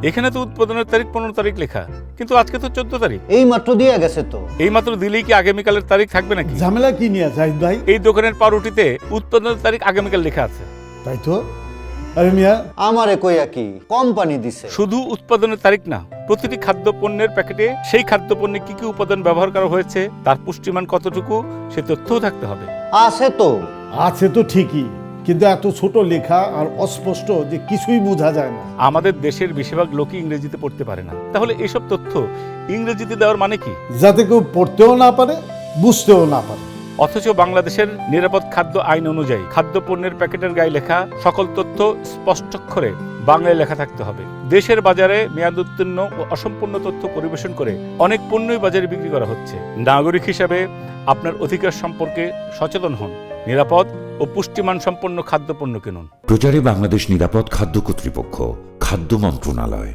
এখানে তো উৎপাদনের তারিখ 15 তারিখ লেখা, কিন্তু আজকে তো 14 তারিখ। এই মাত্র দিয়ে গেছে তো। এই মাত্র দিলেই কি আগামীকালের তারিখ থাকবে নাকি? ঝামেলা কি নিয়ে জাহিদ ভাই? এই দোকানের পাউরুটিতে উৎপাদনের তারিখ আগামীকাল লেখা আছে। তাই তো। আরে মিয়া, আমারে কইয়া কি কোম্পানি দিছে? শুধু উৎপাদনের তারিখ না, প্রতিটি খাদ্য পণ্যের প্যাকেটে সেই খাদ্য পণ্যে কি কি উপাদান ব্যবহার করা হয়েছে, তার পুষ্টিমান কতটুকু, সে তথ্যও থাকতে হবে। আছে তো। আছে তো ঠিকই, কিন্তু এত ছোট লেখা আর অস্পষ্ট যে কিছুই বোঝা যায় না। আমাদের দেশের বেশিরভাগ লোকই ইংরেজিতে পড়তে পারে না, তাহলে এসব তথ্য ইংরেজিতে দেওয়ার মানে কি? যাতে কেউ পড়তেও না পারে, বুঝতেও না পারে। অথচ বাংলাদেশের নিরাপদ খাদ্য আইন অনুযায়ী খাদ্য পণ্যের প্যাকেটের গায়ে লেখা সকল তথ্য স্পষ্টাক্ষরে বাংলায় লেখা থাকতে হবে। দেশের বাজারে মেয়াদোত্তীর্ণ ও অসম্পূর্ণ তথ্য পরিবেশন করে অনেক পণ্যই বাজারে বিক্রি করা হচ্ছে। নাগরিক হিসাবে আপনার অধিকার সম্পর্কে সচেতন হন, নিরাপদ ও পুষ্টিমান সম্পন্ন খাদ্যপণ্য কিনুন। প্রচারে বাংলাদেশ নিরাপদ খাদ্য কর্তৃপক্ষ, খাদ্য মন্ত্রণালয়।